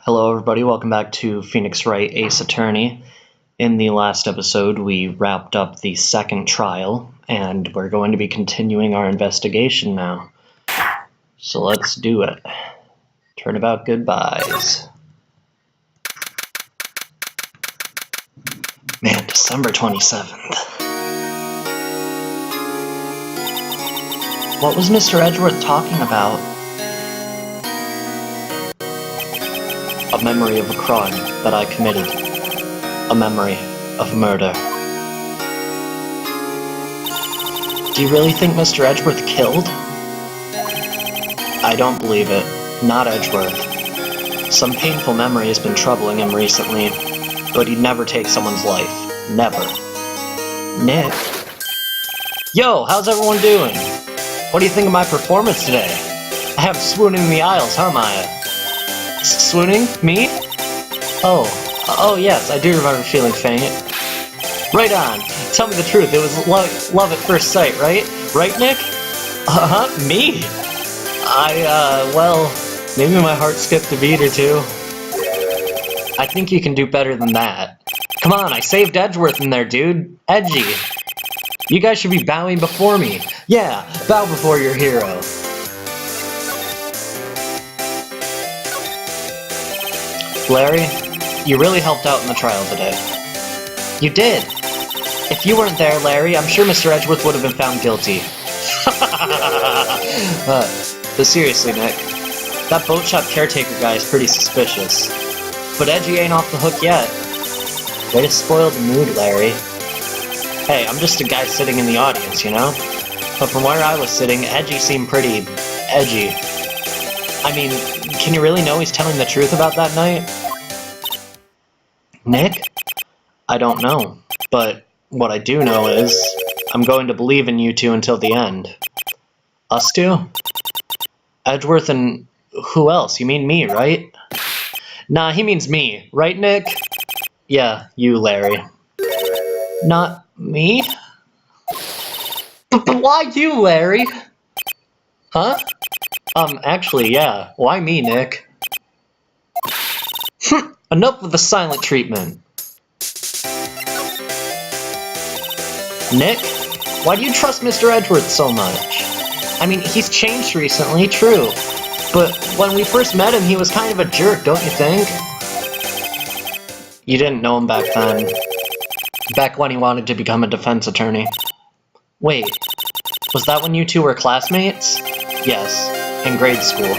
Hello everybody, welcome back to Phoenix Wright, Ace Attorney. In the last episode, we wrapped up the second trial, and we're going to be continuing our investigation now. So let's do it. Turnabout goodbyes. Man, December 27th. What was Mr. Edgeworth talking about? A memory of a crime that I committed. A memory of murder. Do you really think Mr. Edgeworth killed? I don't believe it. Not Edgeworth. Some painful memory has been troubling him recently, but he'd never take someone's life. Never. Nick? Yo, how's everyone doing? What do you think of my performance today? I have swooning in the aisles, huh, Maya? Swooning? Me? Oh yes, I do remember feeling faint. Right on. Tell me the truth, it was love at first sight, right? Right, Nick? Me? Well, maybe my heart skipped a beat or two. I think you can do better than that. Come on, I saved Edgeworth in there, dude. Edgy. You guys should be bowing before me. Yeah, bow before your hero. Larry, you really helped out in the trial today. You did. If you weren't there, Larry, I'm sure Mr. Edgeworth would have been found guilty. But seriously, Nick, that boat shop caretaker guy is pretty suspicious. But Edgy ain't off the hook yet. Way to spoil the mood, Larry. Hey, I'm just a guy sitting in the audience, you know? But from where I was sitting, Edgy seemed pretty edgy. I mean, can you really know he's telling the truth about that night? Nick? I don't know, but what I do know is I'm going to believe in you two until the end. Us two? Edgeworth and who else? You mean me, right? Nah, he means me, right, Nick? Yeah, you, Larry. Not me? But why you, Larry? Huh? Actually, yeah. Why me, Nick? Enough with the silent treatment. Nick? Why do you trust Mr. Edgeworth so much? I mean, he's changed recently, true. But when we first met him, he was kind of a jerk, don't you think? You didn't know him back then. Back when he wanted to become a defense attorney. Wait, was that when you two were classmates? Yes, in grade school.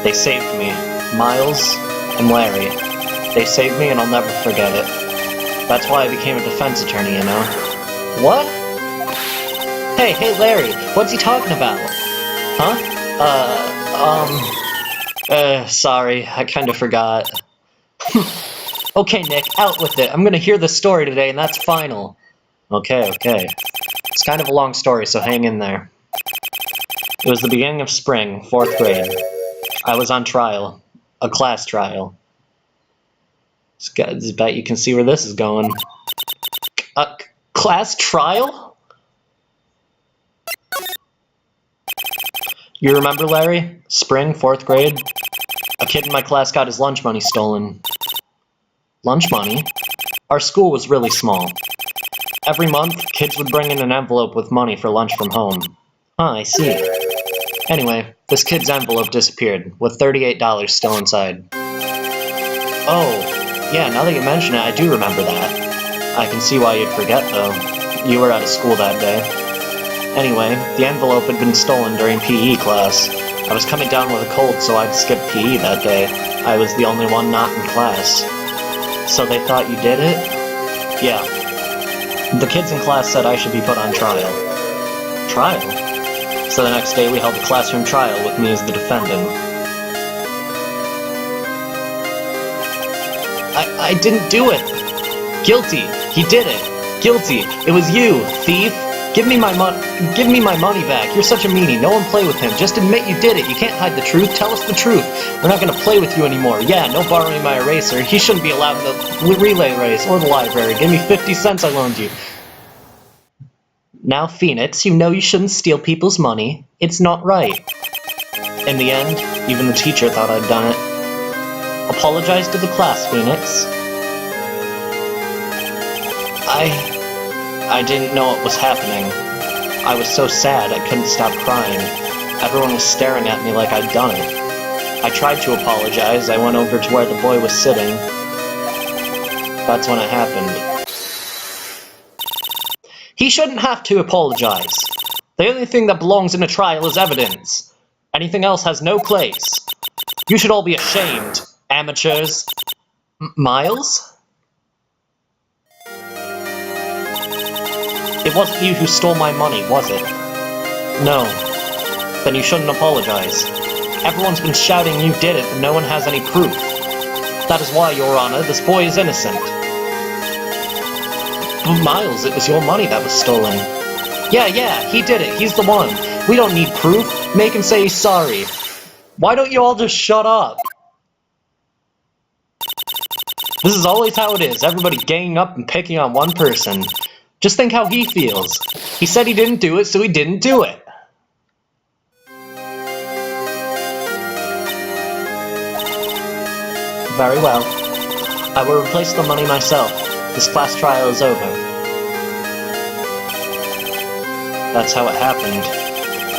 They saved me. Miles and Larry. They saved me and I'll never forget it. That's why I became a defense attorney, you know? What? Hey, Larry, what's he talking about? Huh? Sorry, I kinda forgot. Okay, Nick, out with it. I'm gonna hear the story today, and that's final. Okay. It's kind of a long story, so hang in there. It was the beginning of spring, 4th grade. I was on trial. A class trial. I bet you can see where this is going. A class trial? You remember, Larry? Spring, 4th grade? A kid in my class got his lunch money stolen. Lunch money? Our school was really small. Every month, kids would bring in an envelope with money for lunch from home. Huh, I see. Anyway, this kid's envelope disappeared, with $38 still inside. Oh, yeah, now that you mention it, I do remember that. I can see why you'd forget, though. You were out of school that day. Anyway, the envelope had been stolen during PE class. I was coming down with a cold, so I'd skipped PE that day. I was the only one not in class. So they thought you did it? Yeah. The kids in class said I should be put on trial. Trial? So the next day we held a classroom trial with me as the defendant. I didn't do it! Guilty! He did it! Guilty! It was you, thief! Give me my money back. You're such a meanie. No one play with him. Just admit you did it. You can't hide the truth. Tell us the truth. We're not gonna play with you anymore. Yeah, no borrowing my eraser. He shouldn't be allowed in the relay race or the library. Give me 50 cents I loaned you. Now, Phoenix, you know you shouldn't steal people's money. It's not right. In the end, even the teacher thought I'd done it. Apologize to the class, Phoenix. I didn't know what was happening. I was so sad I couldn't stop crying. Everyone was staring at me like I'd done it. I tried to apologize. I went over to where the boy was sitting. That's when it happened. He shouldn't have to apologize. The only thing that belongs in a trial is evidence. Anything else has no place. You should all be ashamed, amateurs. Miles? It wasn't you who stole my money, was it? No. Then you shouldn't apologize. Everyone's been shouting you did it, but no one has any proof. That is why, Your Honor, this boy is innocent. But Miles, it was your money that was stolen. Yeah, he did it. He's the one. We don't need proof. Make him say he's sorry. Why don't you all just shut up? This is always how it is. Everybody ganging up and picking on one person. Just think how he feels. He said he didn't do it, so he didn't do it. Very well. I will replace the money myself. This class trial is over. That's how it happened.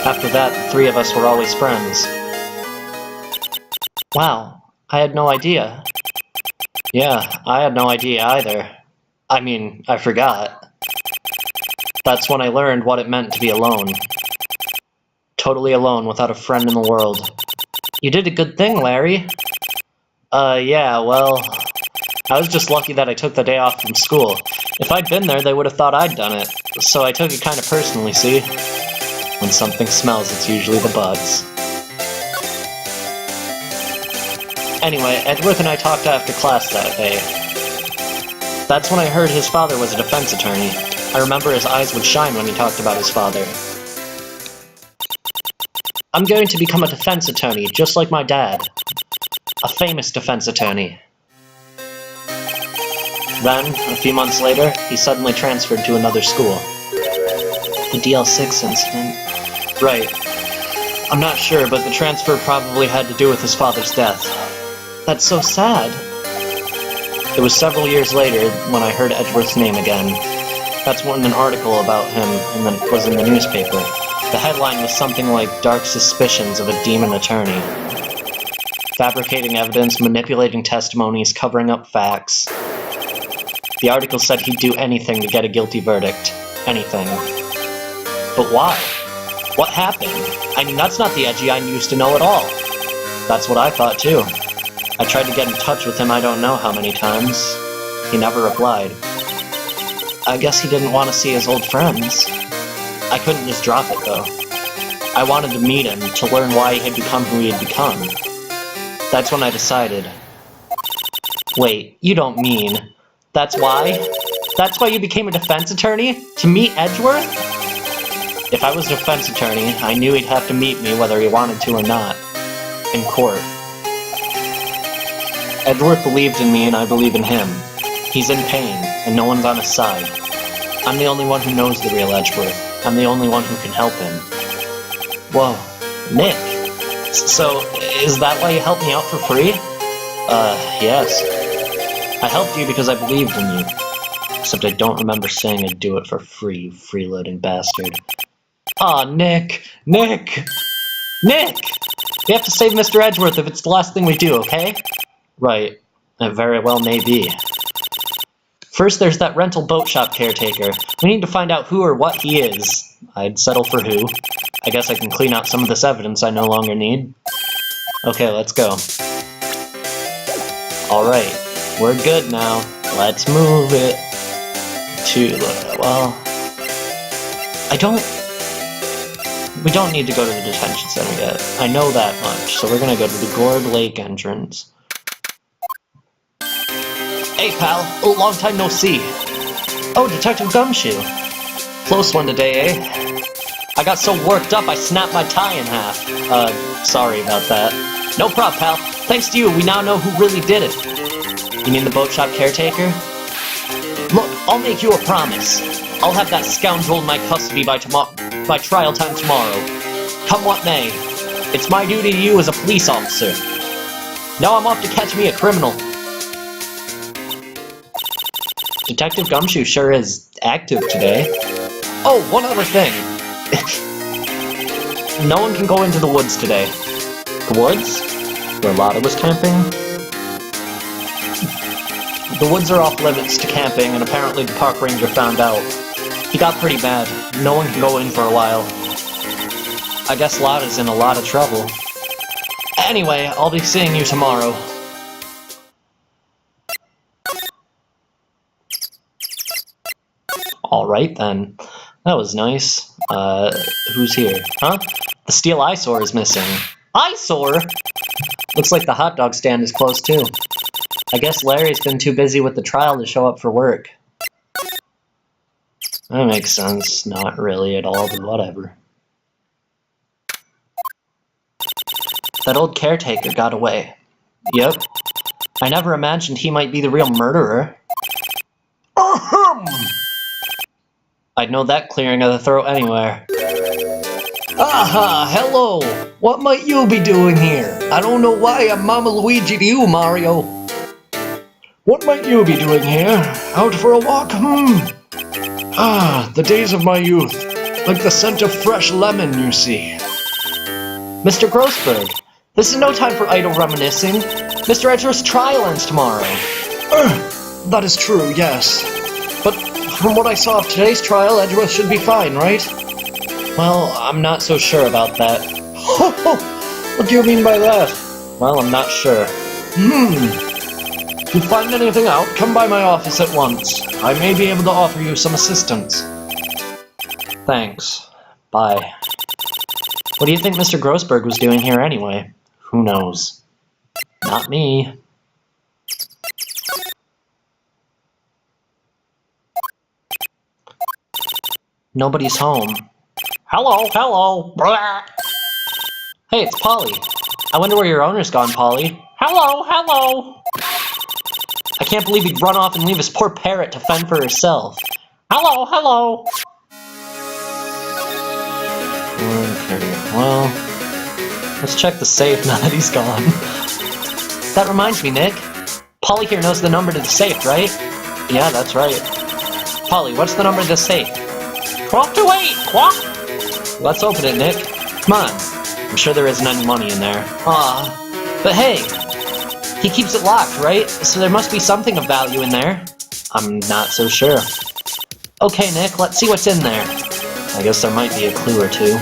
After that, the three of us were always friends. Wow, I had no idea. Yeah, I had no idea either. I mean, I forgot. That's when I learned what it meant to be alone. Totally alone without a friend in the world. You did a good thing, Larry. Yeah, well, I was just lucky that I took the day off from school. If I'd been there, they would have thought I'd done it. So I took it kind of personally, see? When something smells, it's usually the bugs. Anyway, Edgeworth and I talked after class that day. That's when I heard his father was a defense attorney. I remember his eyes would shine when he talked about his father. I'm going to become a defense attorney, just like my dad. A famous defense attorney. Then, a few months later, he suddenly transferred to another school. The DL6 incident. Right. I'm not sure, but the transfer probably had to do with his father's death. That's so sad. It was several years later when I heard Edgeworth's name again. That's when an article about him was in the newspaper. The headline was something like Dark Suspicions of a Demon Attorney. Fabricating evidence, manipulating testimonies, covering up facts. The article said he'd do anything to get a guilty verdict. Anything. But why? What happened? I mean, that's not the Edgy I used to know at all. That's what I thought, too. I tried to get in touch with him I don't know how many times. He never replied. I guess he didn't want to see his old friends. I couldn't just drop it, though. I wanted to meet him, to learn why he had become who he had become. That's when I decided. Wait, you don't mean... That's why? That's why you became a defense attorney? To meet Edgeworth? If I was a defense attorney, I knew he'd have to meet me whether he wanted to or not. In court. Edgeworth believed in me and I believe in him. He's in pain, and no one's on his side. I'm the only one who knows the real Edgeworth. I'm the only one who can help him. Whoa, Nick. So, is that why you helped me out for free? Yes. I helped you because I believed in you. Except I don't remember saying I'd do it for free, you freeloading bastard. Aw, Nick! Nick! Nick! We have to save Mr. Edgeworth if it's the last thing we do, okay? Right. It very well may be. First, there's that rental boat shop caretaker. We need to find out who or what he is. I'd settle for who. I guess I can clean out some of this evidence I no longer need. Okay, let's go. Alright, we're good now. Let's move it to, well... We don't need to go to the detention center yet. I know that much, so we're gonna go to the Gourd Lake entrance. Hey, pal. Oh, long time no see. Oh, Detective Gumshoe. Close one today, eh? I got so worked up I snapped my tie in half. Sorry about that. No prob, pal. Thanks to you, we now know who really did it. You mean the boat shop caretaker? Look, I'll make you a promise. I'll have that scoundrel in my custody by trial time tomorrow. Come what may. It's my duty to you as a police officer. Now I'm off to catch me a criminal. Detective Gumshoe sure is active today. Oh, one other thing. No one can go into the woods today. The woods? Where Lotta was camping? The woods are off limits to camping, and apparently the park ranger found out. He got pretty mad. No one can go in for a while. I guess Lotta's in a lot of trouble. Anyway, I'll be seeing you tomorrow. Alright then. That was nice. Who's here? Huh? The steel eyesore is missing. Eyesore? Looks like the hot dog stand is closed too. I guess Larry's been too busy with the trial to show up for work. That makes sense. Not really at all, but whatever. That old caretaker got away. Yep. I never imagined he might be the real murderer. Ahem! I'd know that clearing of the throat anywhere. Aha! Hello! What might you be doing here? I don't know why I'm Mama Luigi to you, Mario. What might you be doing here? Out for a walk? Ah, the days of my youth. Like the scent of fresh lemon, you see. Mr. Grossberg, this is no time for idle reminiscing. Mr. Edgeworth's trial ends tomorrow. That is true, yes. But from what I saw of today's trial, Edgeworth should be fine, right? Well, I'm not so sure about that. What do you mean by that? Well, I'm not sure. If you find anything out, come by my office at once. I may be able to offer you some assistance. Thanks. Bye. What do you think Mr. Grossberg was doing here anyway? Who knows? Not me. Nobody's home. Hello, hello. Blah. Hey, it's Polly. I wonder where your owner's gone, Polly. Hello, hello. I can't believe he'd run off and leave his poor parrot to fend for herself. Hello, hello. Okay, well, let's check the safe now that he's gone. That reminds me, Nick. Polly here knows the number to the safe, right? Yeah, that's right. Polly, what's the number to the safe? 1228, quack! Let's open it, Nick. Come on. I'm sure there isn't any money in there. Aw. But hey, he keeps it locked, right? So there must be something of value in there. I'm not so sure. Okay, Nick, let's see what's in there. I guess there might be a clue or two.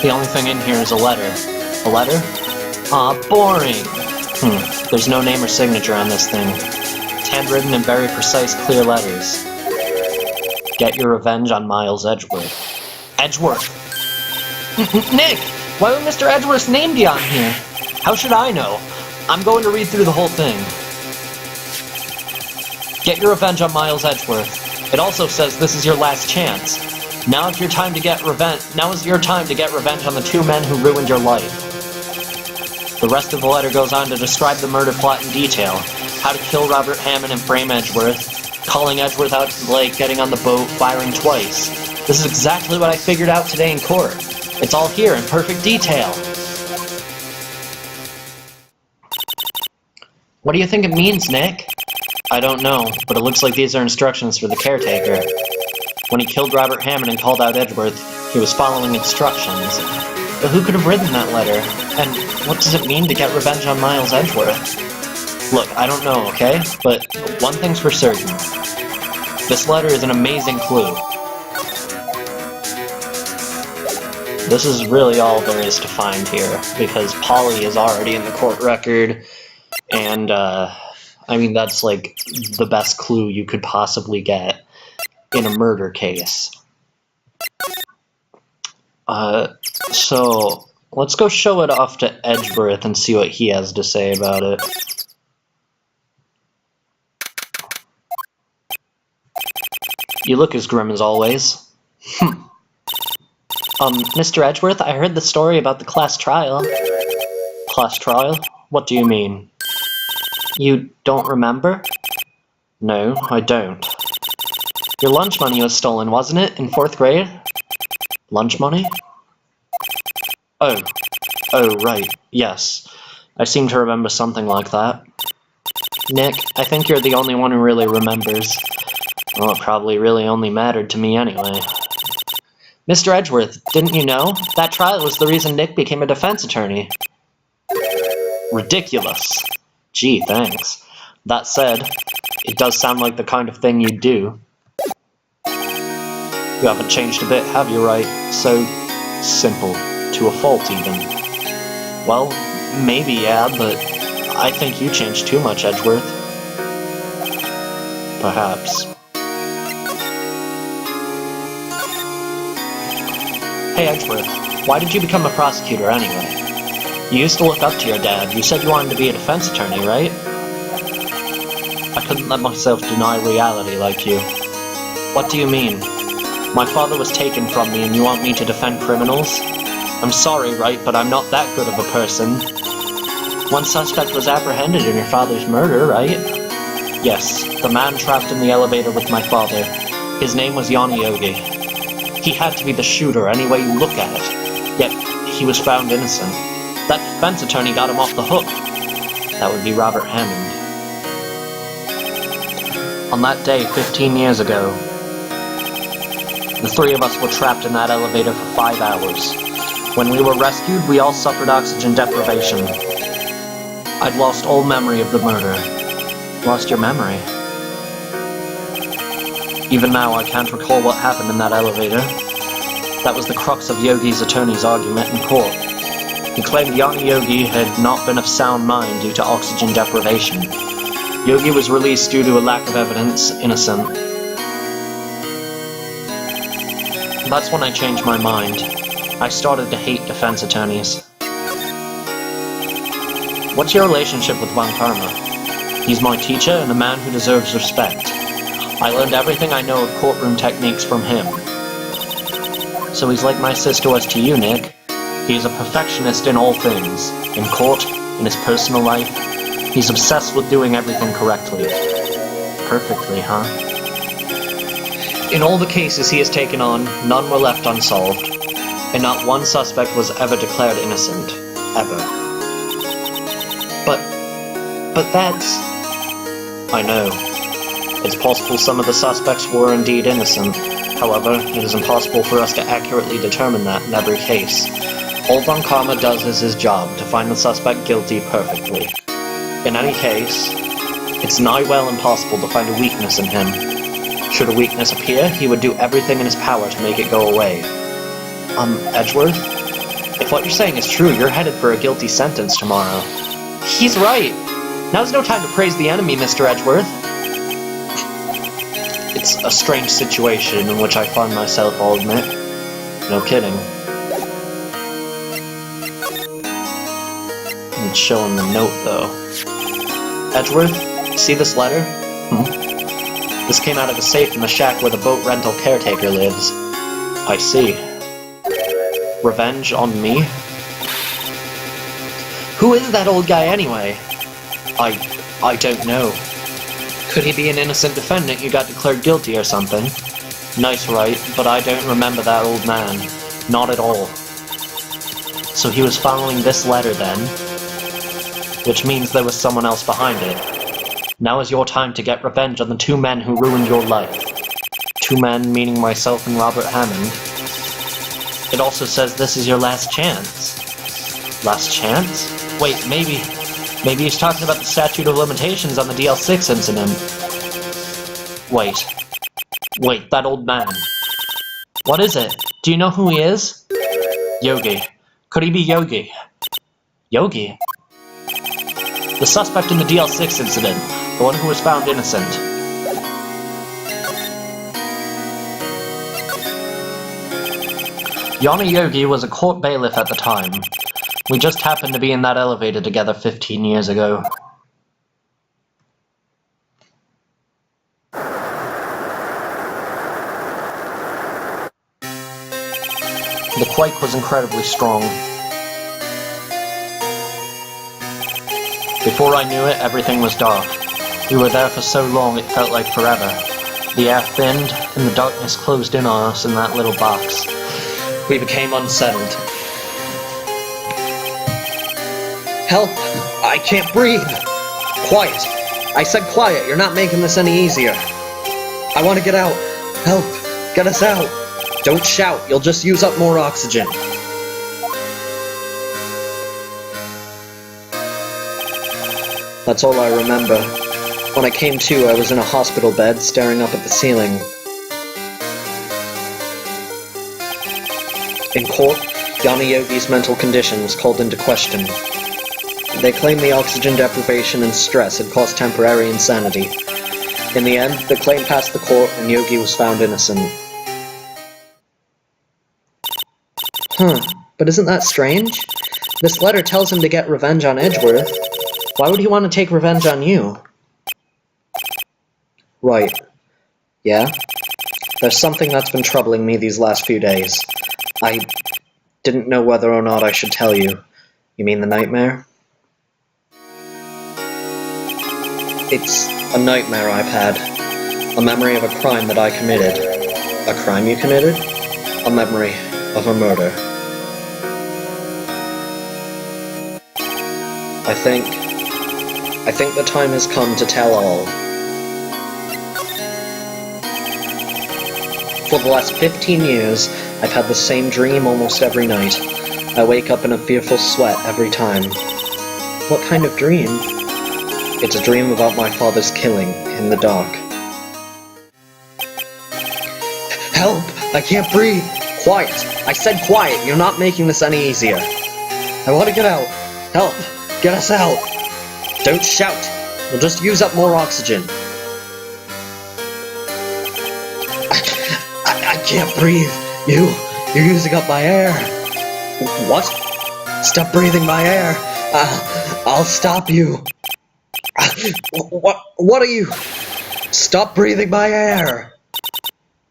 The only thing in here is a letter. A letter? Aw, boring. There's no name or signature on this thing. It's handwritten in very precise, clear letters. Get your revenge on Miles Edgeworth. Edgeworth! Nick! Why would Mr. Edgeworth's name be on here? How should I know? I'm going to read through the whole thing. Get your revenge on Miles Edgeworth. It also says this is your last chance. Now is your time to get revenge on the two men who ruined your life. The rest of the letter goes on to describe the murder plot in detail. How to kill Robert Hammond and frame Edgeworth. Calling Edgeworth out to the lake, getting on the boat, firing twice. This is exactly what I figured out today in court. It's all here in perfect detail. What do you think it means, Nick? I don't know, but it looks like these are instructions for the caretaker. When he killed Robert Hammond and called out Edgeworth, he was following instructions. But who could have written that letter? And what does it mean to get revenge on Miles Edgeworth? Look, I don't know, okay? But one thing's for certain. This letter is an amazing clue. This is really all there is to find here, because Polly is already in the court record, and, I mean, that's, like, the best clue you could possibly get in a murder case. So, let's go show it off to Edgeworth and see what he has to say about it. You look as grim as always. Mr. Edgeworth, I heard the story about the class trial. Class trial? What do you mean? You don't remember? No, I don't. Your lunch money was stolen, wasn't it, in 4th grade? Lunch money? Oh, right, yes. I seem to remember something like that. Nick, I think you're the only one who really remembers. Well, it probably really only mattered to me anyway. Mr. Edgeworth, didn't you know? That trial was the reason Nick became a defense attorney. Ridiculous. Gee, thanks. That said, it does sound like the kind of thing you'd do. You haven't changed a bit, have you, Wright? So simple. To a fault, even. Well, maybe, yeah, but I think you changed too much, Edgeworth. Perhaps. Hey, Edgeworth, why did you become a prosecutor anyway? You used to look up to your dad. You said you wanted to be a defense attorney, right? I couldn't let myself deny reality like you. What do you mean? My father was taken from me and you want me to defend criminals? I'm sorry, Wright, but I'm not that good of a person. One suspect was apprehended in your father's murder, right? Yes, the man trapped in the elevator with my father. His name was Yanni Yogi. He had to be the shooter any way you look at it. Yet, he was found innocent. That defense attorney got him off the hook. That would be Robert Hammond. On that day, 15 years ago, the three of us were trapped in that elevator for 5 hours. When we were rescued, we all suffered oxygen deprivation. I'd lost all memory of the murder. Lost your memory? Even now, I can't recall what happened in that elevator. That was the crux of Yogi's attorney's argument in court. He claimed Yanni Yogi had not been of sound mind due to oxygen deprivation. Yogi was released due to a lack of evidence, innocent. That's when I changed my mind. I started to hate defense attorneys. What's your relationship with Van Karma? He's my teacher and a man who deserves respect. I learned everything I know of courtroom techniques from him. So he's like my sister was to you, Nick. He's a perfectionist in all things. In court, in his personal life. He's obsessed with doing everything correctly. Perfectly, huh? In all the cases he has taken on, none were left unsolved. And not one suspect was ever declared innocent. Ever. But that's... I know. It's possible some of the suspects were indeed innocent. However, it is impossible for us to accurately determine that in every case. All Von Karma does is his job, to find the suspect guilty perfectly. In any case, it's nigh well impossible to find a weakness in him. Should a weakness appear, he would do everything in his power to make it go away. Edgeworth? If what you're saying is true, you're headed for a guilty sentence tomorrow. He's right! Now's no time to praise the enemy, Mr. Edgeworth. It's a strange situation in which I find myself, I'll admit. No kidding. It's showing the note, though. Edgeworth, see this letter? This came out of the safe in the shack where the boat rental caretaker lives. I see. Revenge on me? Who is that old guy anyway? I don't know. Could he be an innocent defendant who got declared guilty or something? Nice, Wright, but I don't remember that old man. Not at all. So he was following this letter then? Which means there was someone else behind it. Now is your time to get revenge on the two men who ruined your life. Two men meaning myself and Robert Hammond. It also says this is your last chance. Last chance? Wait, maybe he's talking about the statute of limitations on the DL6 incident. Wait, that old man. What is it? Do you know who he is? Yogi. Could he be Yogi? Yogi? The suspect in the DL6 incident. The one who was found innocent. Yanni Yogi was a court bailiff at the time. We just happened to be in that elevator together 15 years ago. The quake was incredibly strong. Before I knew it, everything was dark. We were there for so long it felt like forever. The air thinned, and the darkness closed in on us in that little box. We became unsettled. Help! I can't breathe! Quiet! I said quiet, you're not making this any easier. I want to get out. Help! Get us out! Don't shout, you'll just use up more oxygen. That's all I remember. When I came to, I was in a hospital bed, staring up at the ceiling. In court, Yana Yogi's mental condition was called into question. They claimed the oxygen deprivation and stress had caused temporary insanity. In the end, the claim passed the court and Yogi was found innocent. But isn't that strange? This letter tells him to get revenge on Edgeworth. Why would he want to take revenge on you? Right. Yeah? There's something that's been troubling me these last few days. I didn't know whether or not I should tell you. You mean the nightmare? It's a nightmare I've had. A memory of a crime that I committed. A crime you committed? A memory of a murder. I think the time has come to tell all. For the last 15 years, I've had the same dream almost every night. I wake up in a fearful sweat every time. What kind of dream? It's a dream about my father's killing in the dark. Help! I can't breathe! Quiet! I said quiet! You're not making this any easier. I want to get out. Help! Get us out! Don't shout! We'll just use up more oxygen. I can't breathe. You're using up my air. What? Stop breathing my air. I'll stop you. What are you? Stop breathing my air.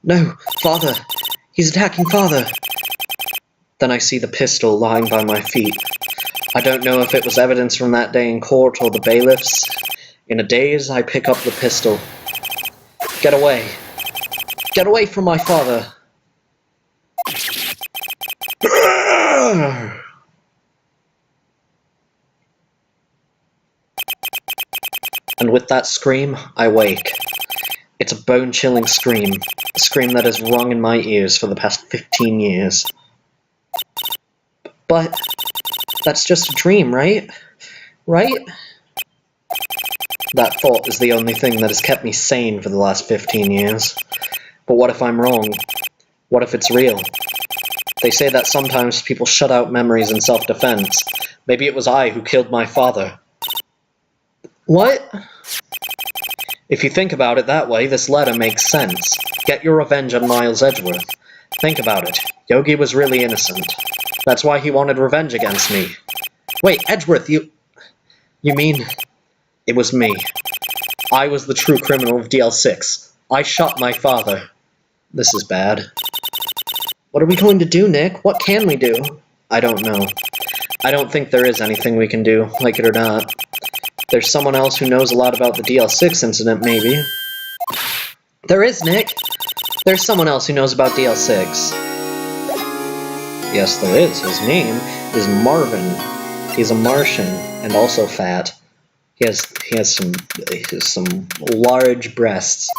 No, Father. He's attacking Father. Then I see the pistol lying by my feet. I don't know if it was evidence from that day in court or the bailiffs. In a daze, I pick up the pistol. Get away. Get away from my father. And with that scream, I wake. It's a bone-chilling scream. A scream that has rung in my ears for the past 15 years. But that's just a dream, right? Right? That thought is the only thing that has kept me sane for the last 15 years. But what if I'm wrong? What if it's real? They say that sometimes people shut out memories in self-defense. Maybe it was I who killed my father. What? If you think about it that way, this letter makes sense. Get your revenge on Miles Edgeworth. Think about it. Yogi was really innocent. That's why he wanted revenge against me. Wait, Edgeworth, you mean... It was me. I was the true criminal of DL6. I shot my father. This is bad. What are we going to do, Nick? What can we do? I don't know. I don't think there is anything we can do, like it or not. There's someone else who knows a lot about the DL6 incident, maybe. There is, Nick! There's someone else who knows about DL6. Yes, there is. His name is Marvin. He's a Martian, and also fat. He has some large breasts.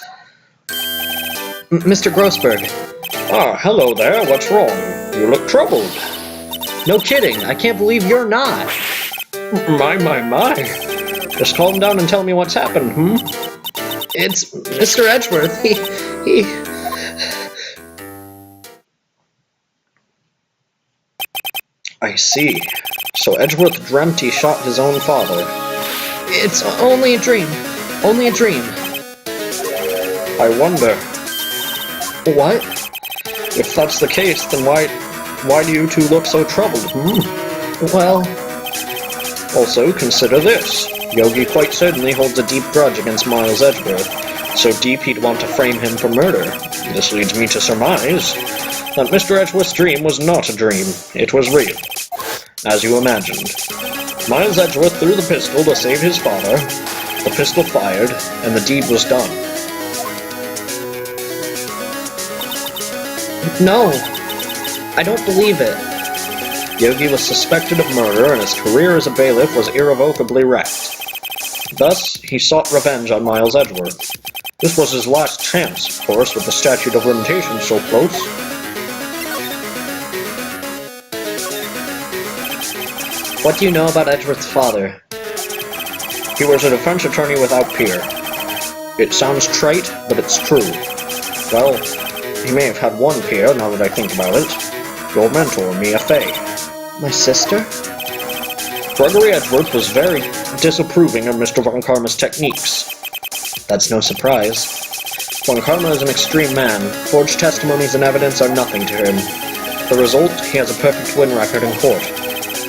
Mr. Grossberg. Ah, hello there, what's wrong? You look troubled. No kidding, I can't believe you're not. My. Just calm down and tell me what's happened, It's Mr. Edgeworth, he... I see. So Edgeworth dreamt he shot his own father. It's only a dream. Only a dream. I wonder. What? If that's the case, then why do you two look so troubled, Well... Also, consider this. Yogi quite certainly holds a deep grudge against Miles Edgeworth. So deep he'd want to frame him for murder. This leads me to surmise that Mr. Edgeworth's dream was not a dream. It was real. As you imagined. Miles Edgeworth threw the pistol to save his father. The pistol fired, and the deed was done. No. I don't believe it. Yogi was suspected of murder, and his career as a bailiff was irrevocably wrecked. Thus, he sought revenge on Miles Edgeworth. This was his last chance, of course, with the statute of limitations so close. What do you know about Edgeworth's father? He was a defense attorney without peer. It sounds trite, but it's true. Well, he may have had one peer, now that I think about it. Your mentor, Mia Fey. My sister? Gregory Edgeworth was very disapproving of Mr. Von Karma's techniques. That's no surprise. Von Karma is an extreme man. Forged testimonies and evidence are nothing to him. The result, he has a perfect win record in court.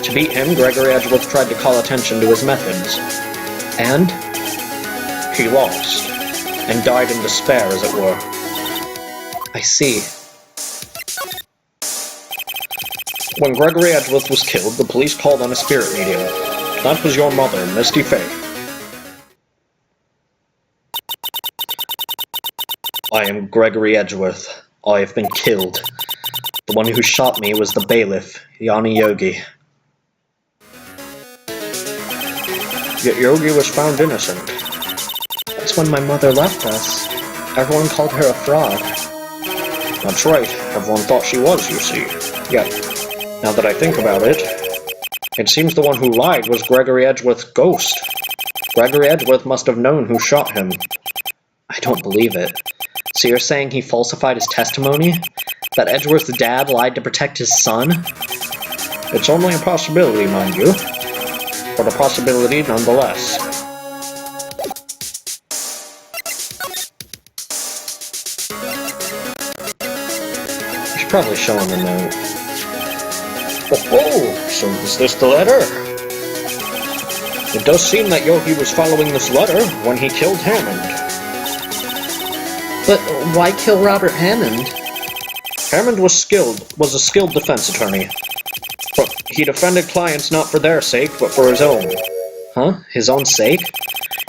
To beat him, Gregory Edgeworth tried to call attention to his methods. And? He lost, and died in despair, as it were. I see. When Gregory Edgeworth was killed, the police called on a spirit medium. That was your mother, Misty Fey. I am Gregory Edgeworth. I have been killed. The one who shot me was the bailiff, Yanni Yogi. Yet Yogi was found innocent. That's when my mother left us. Everyone called her a fraud. That's right, everyone thought she was, you see. Yet, now that I think about it, it seems the one who lied was Gregory Edgeworth's ghost. Gregory Edgeworth must have known who shot him. I don't believe it. So you're saying he falsified his testimony? That Edgeworth's dad lied to protect his son? It's only a possibility, mind you. But a possibility nonetheless. You should probably show him the note. Oh, so is this the letter? It does seem that Yogi was following this letter when he killed Hammond. But why kill Robert Hammond? Hammond was a skilled defense attorney. But he defended clients not for their sake, but for his own. Huh? His own sake?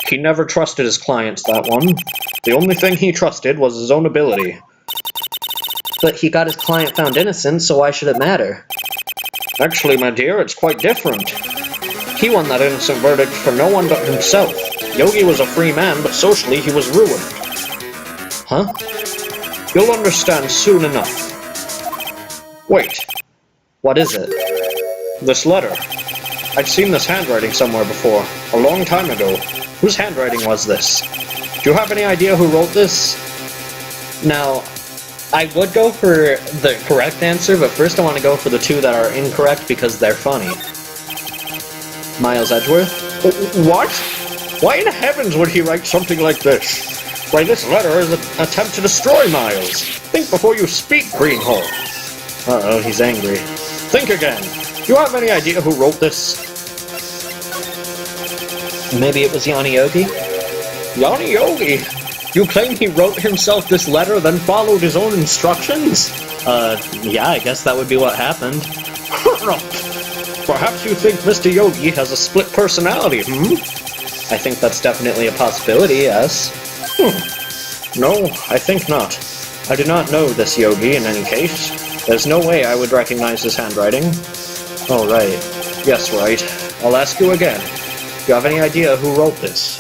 He never trusted his clients, that one. The only thing he trusted was his own ability. But he got his client found innocent, so why should it matter? Actually, my dear, it's quite different. He won that innocent verdict for no one but himself. Yogi was a free man, but socially he was ruined. Huh? You'll understand soon enough. Wait. What is it? This letter. I'd seen this handwriting somewhere before, a long time ago. Whose handwriting was this? Do you have any idea who wrote this? Now, I would go for the correct answer, but first I want to go for the two that are incorrect because they're funny. Miles Edgeworth? What? Why in heavens would he write something like this? Why, this letter is an attempt to destroy Miles. Think before you speak, Greenhorn. Uh-oh, he's angry. Think again. Do you have any idea who wrote this? Maybe it was Yanni Yogi? Yanni Yogi? You claim he wrote himself this letter, then followed his own instructions? Yeah, I guess that would be what happened. Perhaps you think Mr. Yogi has a split personality, I think that's definitely a possibility, yes. No, I think not. I do not know this Yogi in any case. There's no way I would recognize his handwriting. Oh, right. Yes, Wright. I'll ask you again. Do you have any idea who wrote this?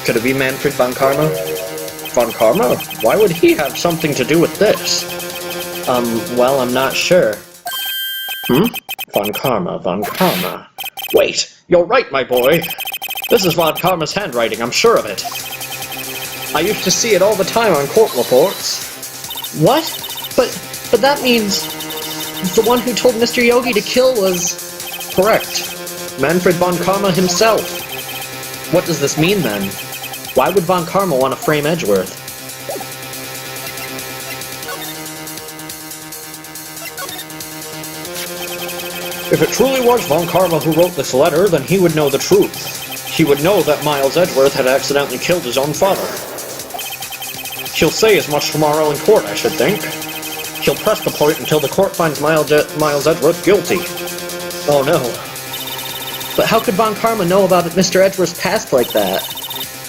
Could it be Manfred Von Karma? Von Karma? Why would he have something to do with this? Well, I'm not sure. Von Karma. Wait, you're right, my boy. This is Von Karma's handwriting, I'm sure of it. I used to see it all the time on court reports. What? But that means the one who told Mr. Yogi to kill was... Correct. Manfred Von Karma himself. What does this mean, then? Why would Von Karma want to frame Edgeworth? If it truly was Von Karma who wrote this letter, then he would know the truth. He would know that Miles Edgeworth had accidentally killed his own father. He'll say as much tomorrow in court, I should think. He'll press the point until the court finds Miles Edgeworth guilty. Oh no. But how could Von Karma know about Mr. Edgeworth's past like that?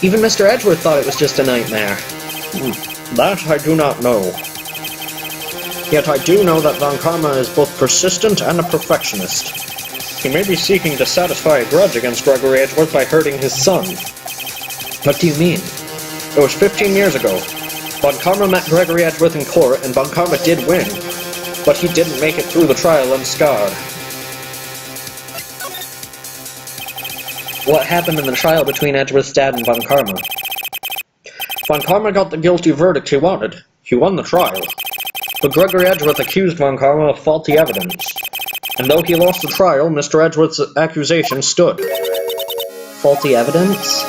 Even Mr. Edgeworth thought it was just a nightmare. That I do not know. Yet I do know that Von Karma is both persistent and a perfectionist. He may be seeking to satisfy a grudge against Gregory Edgeworth by hurting his son. What do you mean? It was 15 years ago. Von Karma met Gregory Edgeworth in court, and Von Karma did win. But he didn't make it through the trial unscarred. What happened in the trial between Edgeworth's dad and Von Karma? Von Karma got the guilty verdict he wanted. He won the trial. But Gregory Edgeworth accused Von Karma of faulty evidence. And though he lost the trial, Mr. Edgeworth's accusation stood. Faulty evidence?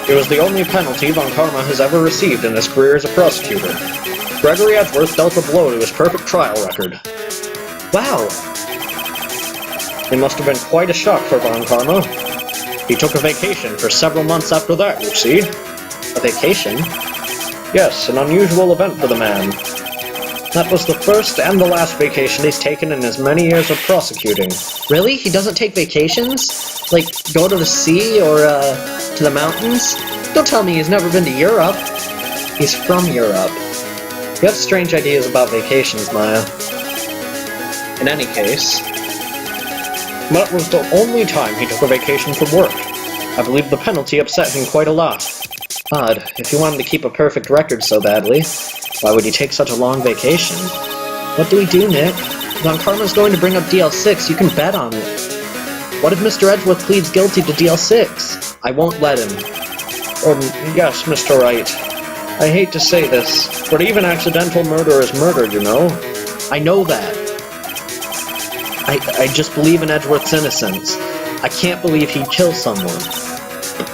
It was the only penalty Von Karma has ever received in his career as a prosecutor. Gregory Edgeworth dealt a blow to his perfect trial record. Wow! It must have been quite a shock for Von Karma. He took a vacation for several months after that, you see. A vacation? Yes, an unusual event for the man. That was the first and the last vacation he's taken in his many years of prosecuting. Really? He doesn't take vacations? Like, go to the sea or, to the mountains? Don't tell me he's never been to Europe. He's from Europe. You have strange ideas about vacations, Maya. In any case, that was the only time he took a vacation from work. I believe the penalty upset him quite a lot. Odd. If he wanted to keep a perfect record so badly, why would he take such a long vacation? What do we do, Nick? Von Karma's going to bring up DL6, you can bet on it. What if Mr. Edgeworth pleads guilty to DL6? I won't let him. Yes, Mr. Wright. I hate to say this, but even accidental murder is murder, you know? I know that. I just believe in Edgeworth's innocence. I can't believe he'd kill someone.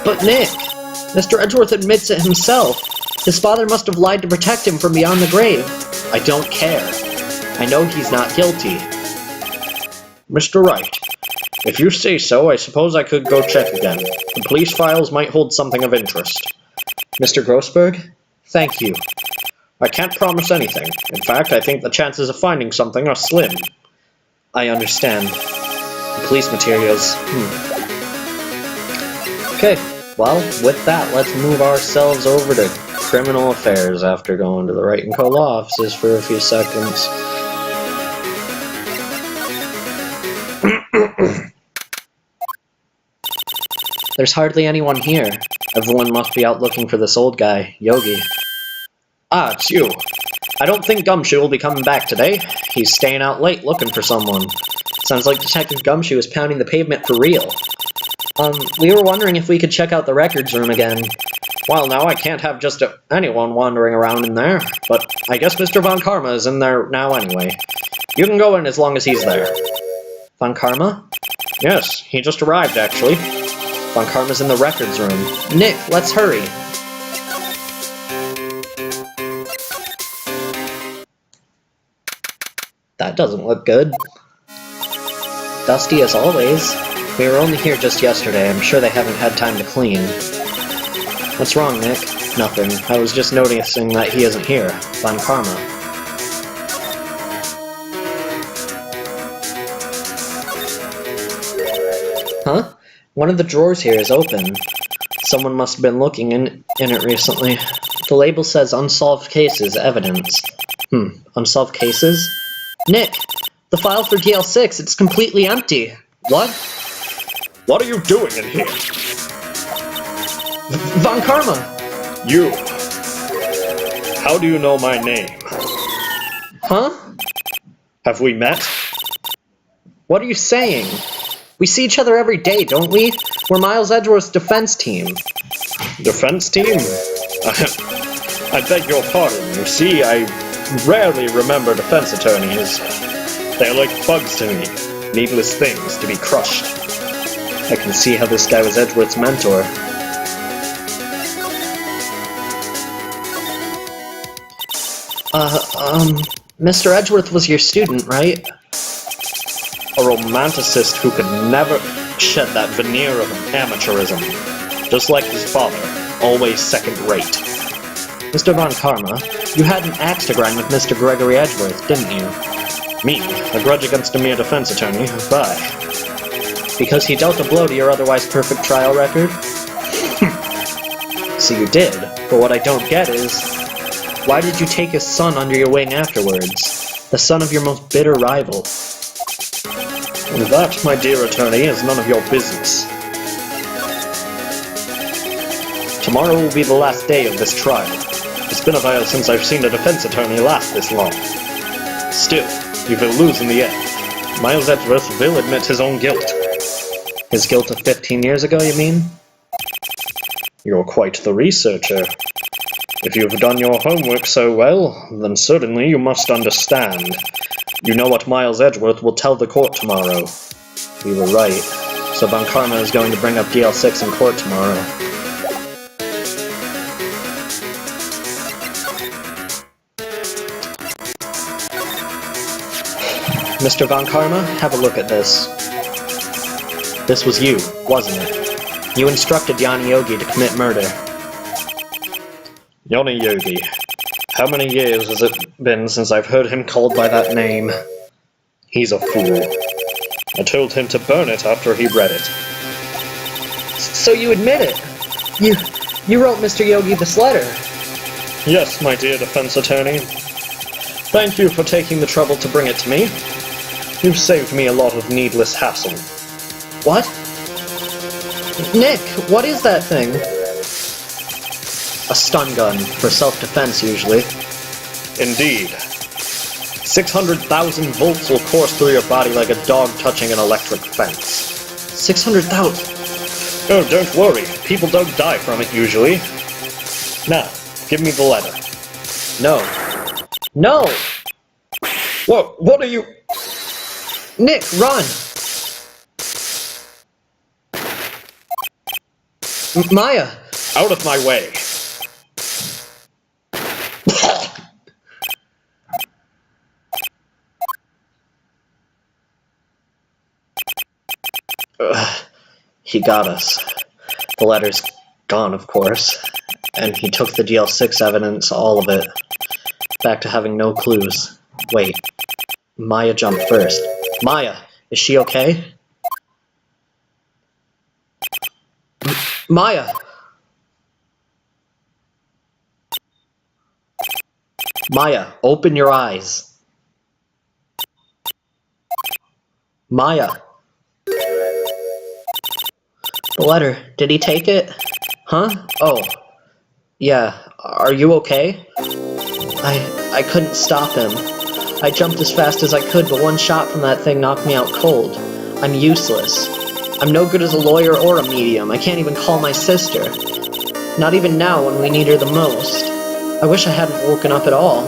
But Nick, Mr. Edgeworth admits it himself. His father must have lied to protect him from beyond the grave. I don't care. I know he's not guilty. Mr. Wright, if you say so, I suppose I could go check again. The police files might hold something of interest. Mr. Grossberg, thank you. I can't promise anything. In fact, I think the chances of finding something are slim. I understand. The police materials. Okay, well, with that, let's move ourselves over to criminal affairs after going to the Wright & Co. law offices for a few seconds. There's hardly anyone here. Everyone must be out looking for this old guy, Yogi. Ah, it's you. I don't think Gumshoe will be coming back today. He's staying out late looking for someone. Sounds like Detective Gumshoe is pounding the pavement for real. We were wondering if we could check out the records room again. Well, now I can't have just anyone wandering around in there, but I guess Mr. Von Karma is in there now anyway. You can go in as long as he's there. Von Karma? Yes, he just arrived, actually. Von Karma's in the records room. Nick, let's hurry. That doesn't look good. Dusty as always. We were only here just yesterday. I'm sure they haven't had time to clean. What's wrong, Nick? Nothing. I was just noticing that he isn't here. Von Karma. Huh? One of the drawers here is open. Someone must have been looking in it recently. The label says Unsolved Cases, Evidence. Unsolved Cases? Nick! The file for DL6, it's completely empty. What? What are you doing in here? Von Karma! You. How do you know my name? Huh? Have we met? What are you saying? We see each other every day, don't we? We're Miles Edgeworth's defense team. Defense team? I beg your pardon. You see, I rarely remember defense attorneys. They're like bugs to me. Needless things to be crushed. I can see how this guy was Edgeworth's mentor. Mr. Edgeworth was your student, right? A romanticist who could never shed that veneer of amateurism. Just like his father, always second-rate. Mr. Von Karma, you had an axe to grind with Mr. Gregory Edgeworth, didn't you? Me? A grudge against a mere defense attorney? Why? Because he dealt a blow to your otherwise perfect trial record? So you did, but what I don't get is... Why did you take his son under your wing afterwards? The son of your most bitter rival. That, my dear attorney, is none of your business. Tomorrow will be the last day of this trial. It's been a while since I've seen a defense attorney last this long. Still, you will lose in the end. Miles Edgeworth will admit his own guilt. His guilt of 15 years ago, you mean? You're quite the researcher. If you've done your homework so well, then certainly you must understand. You know what Miles Edgeworth will tell the court tomorrow. We were right. So Von Karma is going to bring up DL6 in court tomorrow. Mr. Von Karma, have a look at this. This was you, wasn't it? You instructed Yanni Yogi to commit murder. Yanni Yogi. How many years has it been since I've heard him called by that name? He's a fool. I told him to burn it after he read it. So you admit it? You wrote Mr. Yogi this letter? Yes, my dear defense attorney. Thank you for taking the trouble to bring it to me. You've saved me a lot of needless hassle. What? Nick, what is that thing? A stun gun, for self-defense usually. Indeed. 600,000 volts will course through your body like a dog touching an electric fence. 600,000? Oh, don't worry. People don't die from it usually. Now, give me the letter. No. No! What are you... Nick, run! Maya! Out of my way! He got us. The letter's gone, of course. And he took the DL6 evidence, all of it. Back to having no clues. Wait. Maya jumped first. Maya, is she okay? Maya! Maya, open your eyes. Maya. The letter, did he take it? Huh? Oh. Yeah, are you okay? I couldn't stop him. I jumped as fast as I could, but one shot from that thing knocked me out cold. I'm useless. I'm no good as a lawyer or a medium. I can't even call my sister. Not even now when we need her the most. I wish I hadn't woken up at all.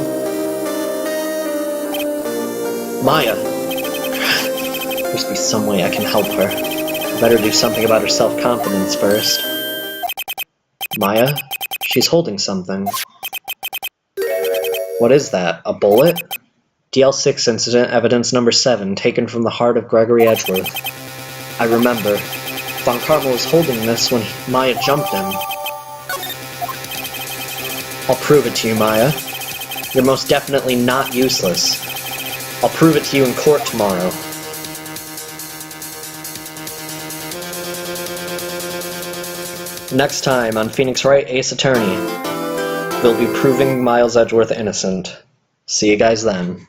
Maya. There must be some way I can help her. I better do something about her self-confidence first. Maya? She's holding something. What is that? A bullet? DL6 incident evidence number 7, taken from the heart of Gregory Edgeworth. I remember. Von Karma was holding this when Maya jumped him. I'll prove it to you, Maya. You're most definitely not useless. I'll prove it to you in court tomorrow. Next time on Phoenix Wright, Ace Attorney, we'll be proving Miles Edgeworth innocent. See you guys then.